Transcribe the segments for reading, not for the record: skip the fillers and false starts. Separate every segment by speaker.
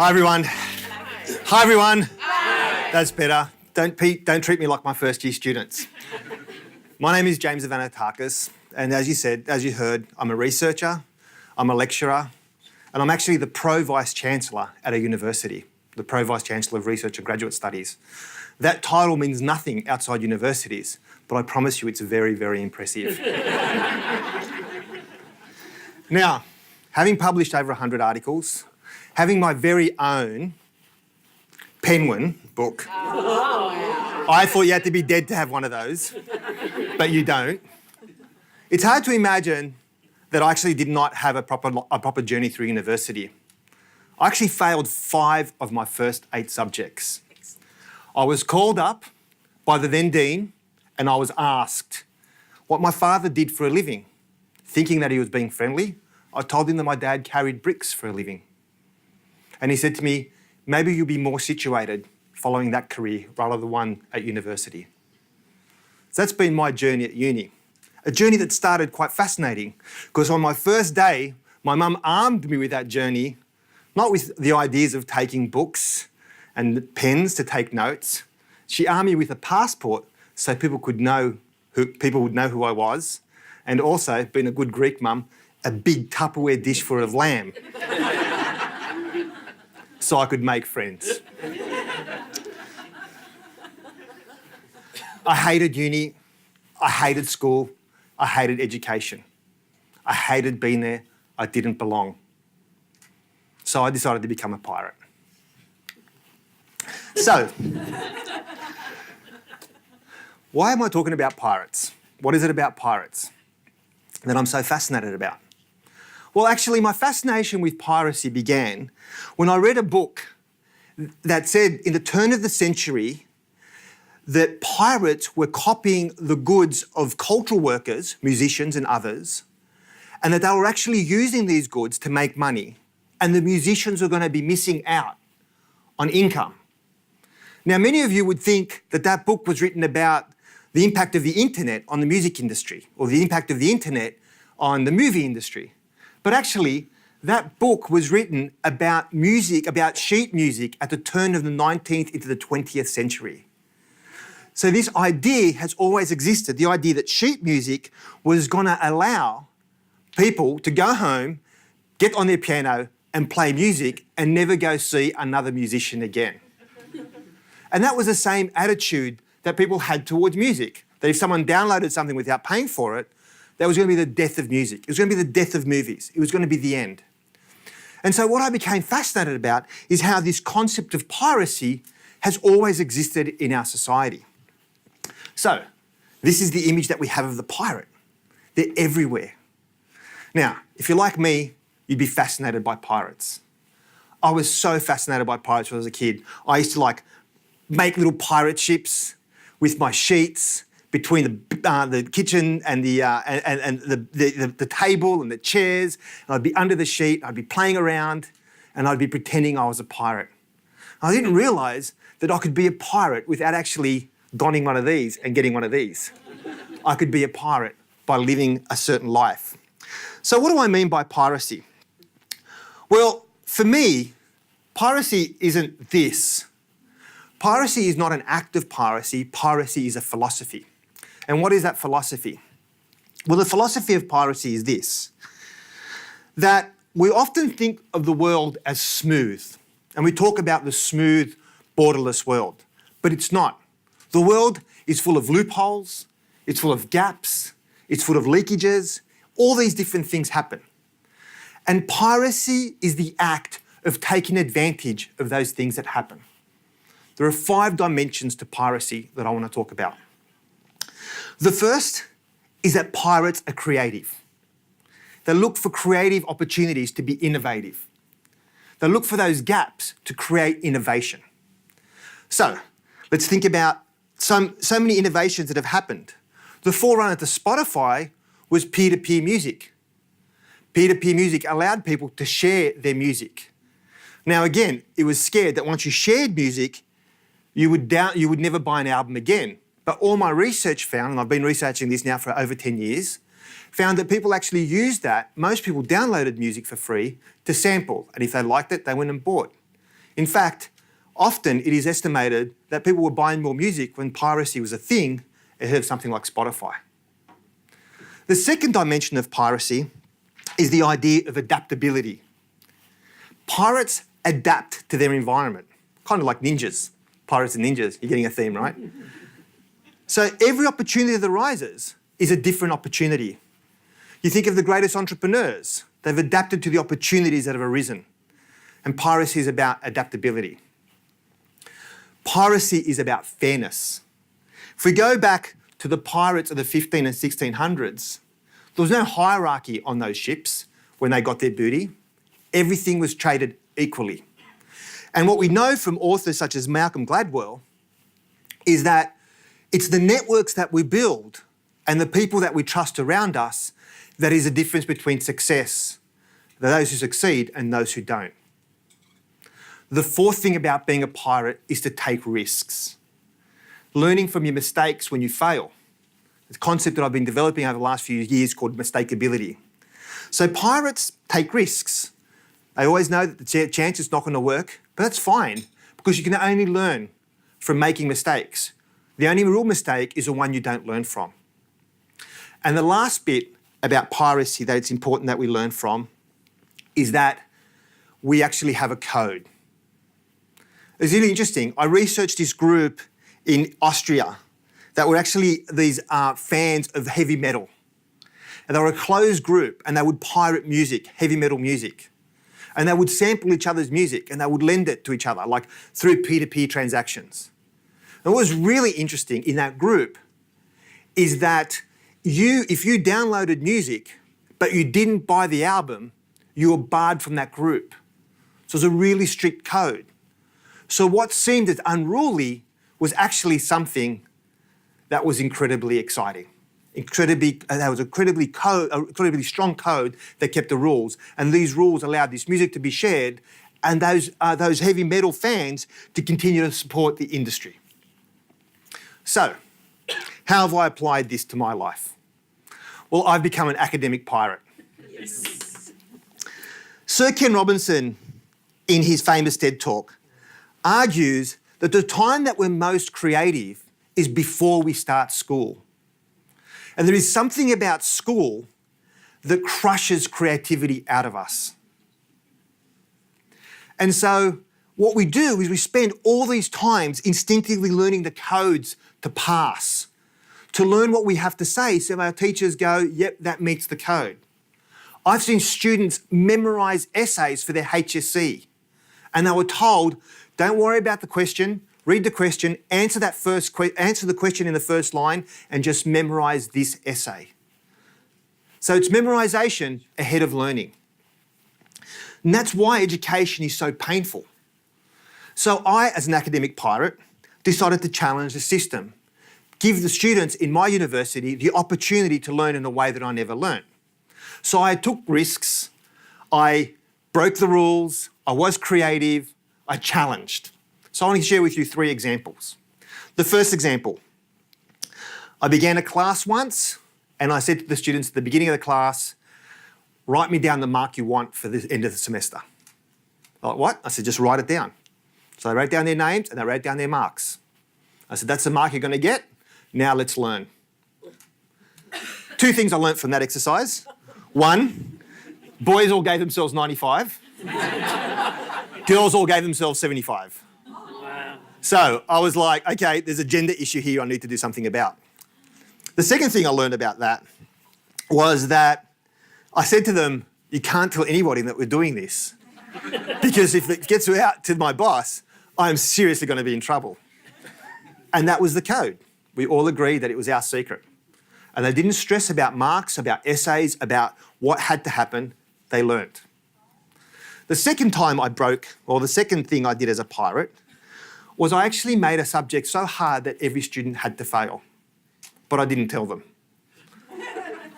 Speaker 1: Hi everyone. Hi everyone. Hi. That's better. Don't treat me like my first year students. My name is James Arvanitakis, and as you heard, I'm a researcher, I'm a lecturer, and I'm actually the Pro Vice Chancellor at a university, the Pro Vice Chancellor of Research and Graduate Studies. That title means nothing outside universities, but I promise you it's very, very impressive. Now, having published over 100 articles, having my very own Penguin book, I thought you had to be dead to have one of those, but you don't. It's hard to imagine that I actually did not have a proper journey through university. I actually failed 5 of my first 8 subjects. I was called up by the then dean and I was asked what my father did for a living. Thinking that he was being friendly, I told him that my dad carried bricks for a living. And he said to me, maybe you'll be more situated following that career rather than one at university. So that's been my journey at uni. A journey that started quite fascinating because on my first day, my mum armed me with that journey, not with the ideas of taking books and pens to take notes. She armed me with a passport so people would know who I was, and also, being a good Greek mum, a big Tupperware dish full of lamb so I could make friends. I hated uni, I hated school, I hated education. I hated being there, I didn't belong. So I decided to become a pirate. So, why am I talking about pirates? What is it about pirates that I'm so fascinated about? Well, actually, my fascination with piracy began when I read a book that said in the turn of the century that pirates were copying the goods of cultural workers, musicians and others, and that they were actually using these goods to make money, and the musicians were going to be missing out on income. Now, many of you would think that that book was written about the impact of the internet on the music industry or the impact of the internet on the movie industry. But actually, that book was written about music, about sheet music at the turn of the 19th into the 20th century. So this idea has always existed, the idea that sheet music was going to allow people to go home, get on their piano and play music and never go see another musician again. And that was the same attitude that people had towards music, that if someone downloaded something without paying for it, that was going to be the death of music. It was going to be the death of movies. It was going to be the end. And so what I became fascinated about is how this concept of piracy has always existed in our society. So this is the image that we have of the pirate. They're everywhere. Now, if you're like me, you'd be fascinated by pirates. I was so fascinated by pirates when I was a kid. I used to make little pirate ships with my sheets between the kitchen and the table and the chairs. And I'd be under the sheet, I'd be playing around, and I'd be pretending I was a pirate. I didn't realise that I could be a pirate without actually donning one of these and getting one of these. I could be a pirate by living a certain life. So what do I mean by piracy? Well, for me, piracy isn't this. Piracy is not an act of piracy. Piracy is a philosophy. And what is that philosophy? Well, the philosophy of piracy is this, that we often think of the world as smooth, and we talk about the smooth, borderless world, but it's not. The world is full of loopholes, it's full of gaps, it's full of leakages, all these different things happen. And piracy is the act of taking advantage of those things that happen. There are 5 dimensions to piracy that I want to talk about. The first is that pirates are creative. They look for creative opportunities to be innovative. They look for those gaps to create innovation. So let's think about so many innovations that have happened. The forerunner to Spotify was peer-to-peer music. Peer-to-peer music allowed people to share their music. Now again, it was scared that once you shared music, you would never buy an album again. But all my research found, and I've been researching this now for over 10 years, found that people actually used that. Most people downloaded music for free to sample, and if they liked it, they went and bought. In fact, often it is estimated that people were buying more music when piracy was a thing ahead of something like Spotify. The second dimension of piracy is the idea of adaptability. Pirates adapt to their environment, kind of like ninjas. Pirates and ninjas, you're getting a theme, right? So every opportunity that arises is a different opportunity. You think of the greatest entrepreneurs, they've adapted to the opportunities that have arisen. And piracy is about adaptability. Piracy is about fairness. If we go back to the pirates of the 15 and 1600s, there was no hierarchy on those ships when they got their booty. Everything was traded equally. And what we know from authors such as Malcolm Gladwell is that it's the networks that we build and the people that we trust around us that is the difference between success, those who succeed and those who don't. The fourth thing about being a pirate is to take risks. Learning from your mistakes when you fail. It's a concept that I've been developing over the last few years called mistakability. So pirates take risks. They always know that the chance is not going to work, but that's fine because you can only learn from making mistakes. The only real mistake is the one you don't learn from. And the last bit about piracy that it's important that we learn from is that we actually have a code. It's really interesting. I researched this group in Austria that were actually these fans of heavy metal. And they were a closed group and they would pirate music, heavy metal music. And they would sample each other's music and they would lend it to each other, like through peer-to-peer transactions. And what was really interesting in that group is that if you downloaded music but you didn't buy the album, you were barred from that group. So it was a really strict code. So what seemed as unruly was actually something that was incredibly exciting. There was a incredibly strong code that kept the rules, and these rules allowed this music to be shared, and those heavy metal fans to continue to support the industry. So, how have I applied this to my life? Well, I've become an academic pirate. Yes. Sir Ken Robinson, in his famous TED Talk, argues that the time that we're most creative is before we start school. And there is something about school that crushes creativity out of us. And so what we do is we spend all these times instinctively learning the codes to pass, to learn what we have to say, so our teachers go, yep, that meets the code. I've seen students memorise essays for their HSC, and they were told, don't worry about the question, read the question, answer the question in the first line, and just memorise this essay. So it's memorisation ahead of learning. And that's why education is so painful. So I, as an academic pirate, decided to challenge the system, give the students in my university the opportunity to learn in a way that I never learned. So I took risks, I broke the rules, I was creative, I challenged. So I want to share with you 3 examples. The first example, I began a class once and I said to the students at the beginning of the class, write me down the mark you want for the end of the semester. Like, what? I said, just write it down. So they wrote down their names and they wrote down their marks. I said, that's the mark you're going to get. Now let's learn. 2 things I learnt from that exercise. 1, boys all gave themselves 95. Girls all gave themselves 75. Wow. So I was like, okay, there's a gender issue here I need to do something about. The second thing I learned about that was that I said to them, you can't tell anybody that we're doing this because if it gets out to my boss, I'm seriously going to be in trouble. And that was the code. We all agreed that it was our secret. And they didn't stress about marks, about essays, about what had to happen. They learnt. The second thing I did as a pirate was I actually made a subject so hard that every student had to fail. But I didn't tell them.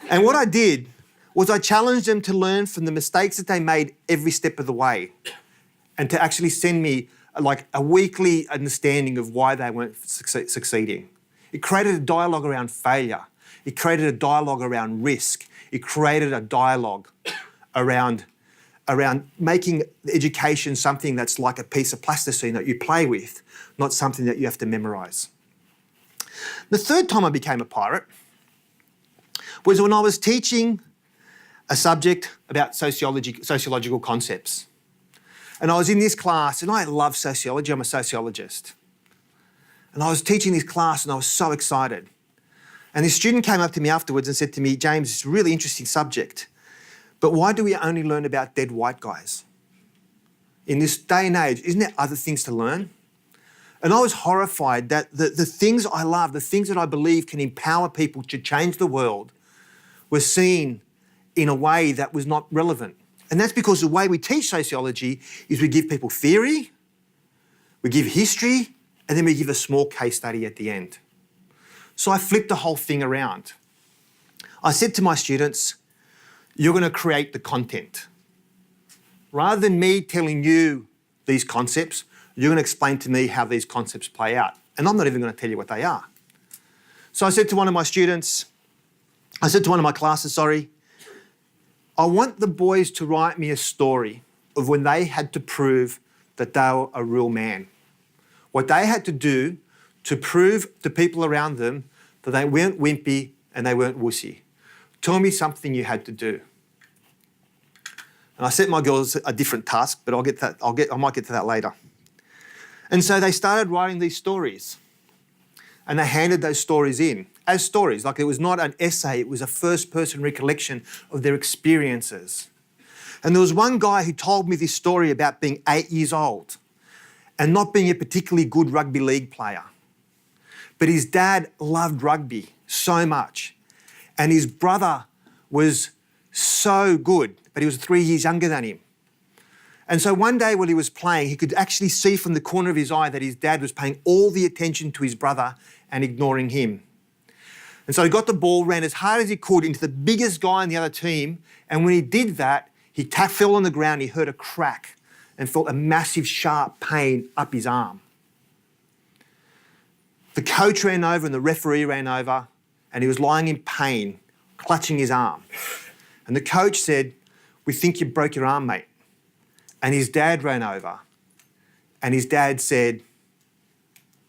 Speaker 1: And what I did was I challenged them to learn from the mistakes that they made every step of the way and to actually send me like a weekly understanding of why they weren't succeeding. It created a dialogue around failure. It created a dialogue around risk. It created a dialogue around around making education something that's like a piece of plasticine that you play with, not something that you have to memorise. The third time I became a pirate was when I was teaching a subject about sociological concepts. And I was in this class, and I love sociology, I'm a sociologist. And I was teaching this class and I was so excited. And this student came up to me afterwards and said to me, James, it's a really interesting subject, but why do we only learn about dead white guys? In this day and age, isn't there other things to learn? And I was horrified that the things I love, the things that I believe can empower people to change the world, were seen in a way that was not relevant. And that's because the way we teach sociology is we give people theory, we give history, and then we give a small case study at the end. So I flipped the whole thing around. I said to my students, you're going to create the content. Rather than me telling you these concepts, you're going to explain to me how these concepts play out. And I'm not even going to tell you what they are. So I said to one of my classes, I want the boys to write me a story of when they had to prove that they were a real man. What they had to do to prove to people around them that they weren't wimpy and they weren't wussy. Tell me something you had to do. And I set my girls a different task, but I might get to that later. And so they started writing these stories. And they handed those stories in as stories. Like it was not an essay, it was a first-person recollection of their experiences. And there was one guy who told me this story about being 8 years old and not being a particularly good rugby league player. But his dad loved rugby so much. And his brother was so good, but he was 3 years younger than him. And so one day when he was playing, he could actually see from the corner of his eye that his dad was paying all the attention to his brother and ignoring him. And so he got the ball, ran as hard as he could into the biggest guy on the other team. And when he did that, he fell on the ground, he heard a crack and felt a massive sharp pain up his arm. The coach ran over and the referee ran over and he was lying in pain, clutching his arm. And the coach said, "We think you broke your arm, mate." And his dad ran over and his dad said,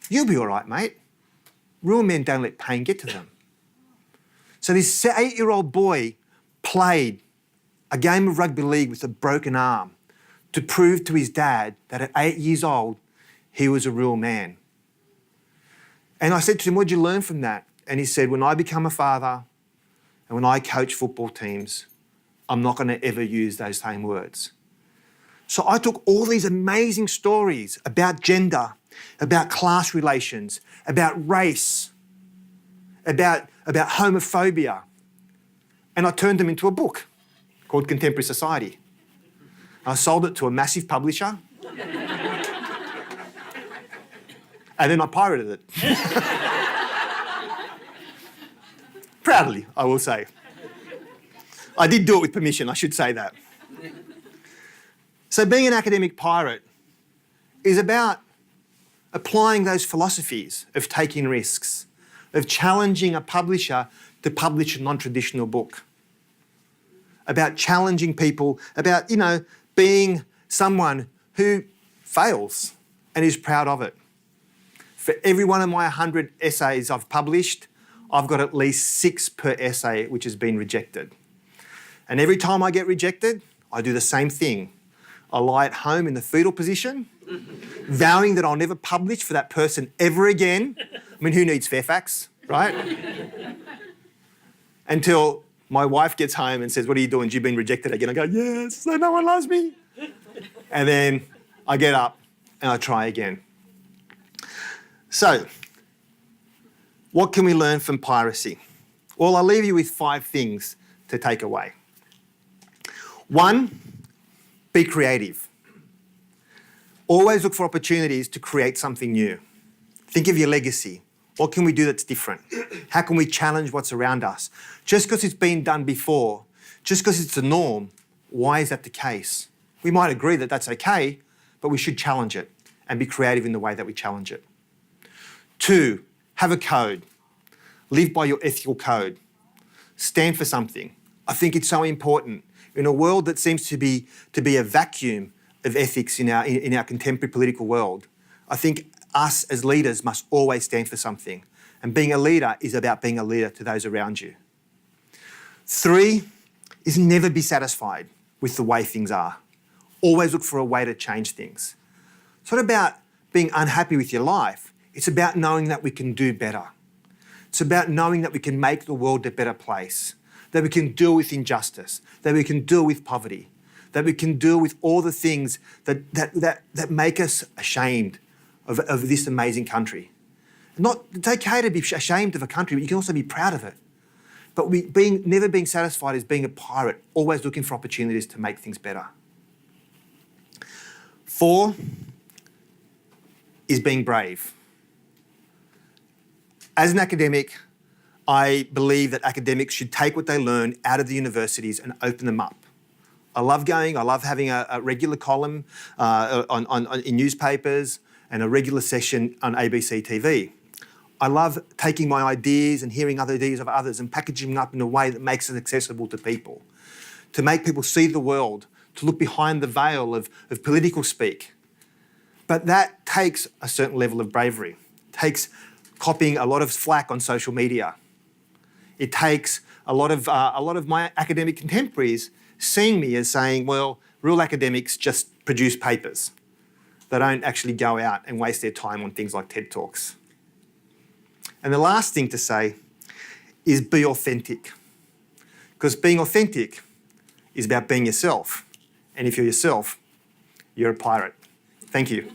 Speaker 1: "You'll be all right, mate. Real men don't let pain get to them." So this 8-year-old boy played a game of rugby league with a broken arm to prove to his dad that at 8 years old, he was a real man. And I said to him, "What did you learn from that?" And he said, "When I become a father and when I coach football teams, I'm not going to ever use those same words." So I took all these amazing stories about gender, about class relations, about race, about homophobia, and I turned them into a book called Contemporary Society. I sold it to a massive publisher, and then I pirated it. Proudly, I will say. I did do it with permission, I should say that. So being an academic pirate is about applying those philosophies of taking risks, of challenging a publisher to publish a non-traditional book, about challenging people, about, being someone who fails and is proud of it. For every one of my 100 essays I've published, I've got at least 6 per essay which has been rejected. And every time I get rejected, I do the same thing. I lie at home in the fetal position, vowing that I'll never publish for that person ever again. I mean, who needs Fairfax, right? Until my wife gets home and says, "What are you doing? You've been rejected again." I go, "Yes, so no one loves me." And then I get up and I try again. So, what can we learn from piracy? Well, I'll leave you with 5 things to take away. 1, be creative. Always look for opportunities to create something new. Think of your legacy. What can we do that's different? How can we challenge what's around us? Just because it's been done before, just because it's the norm, why is that the case? We might agree that that's okay, but we should challenge it and be creative in the way that we challenge it. 2, have a code. Live by your ethical code. Stand for something. I think it's so important. in a world that seems to be a vacuum of ethics in our contemporary political world, I think us as leaders must always stand for something. And being a leader is about being a leader to those around you. 3 is never be satisfied with the way things are. Always look for a way to change things. It's not about being unhappy with your life. It's about knowing that we can do better. It's about knowing that we can make the world a better place, that we can deal with injustice, that we can deal with poverty, that we can deal with all the things that make us ashamed of this amazing country. It's okay to be ashamed of a country, but you can also be proud of it. But never being satisfied is being a pirate, always looking for opportunities to make things better. 4 is being brave. As an academic, I believe that academics should take what they learn out of the universities and open them up. I love having a regular column in newspapers and a regular session on ABC TV. I love taking my ideas and hearing other ideas of others and packaging them up in a way that makes it accessible to people, to make people see the world, to look behind the veil of political speak. But that takes a certain level of bravery. It takes copying a lot of slack on social media. It takes a lot of my academic contemporaries seeing me as saying, well, real academics just produce papers. They don't actually go out and waste their time on things like TED Talks. And the last thing to say is be authentic. Because being authentic is about being yourself. And if you're yourself, you're a pirate. Thank you.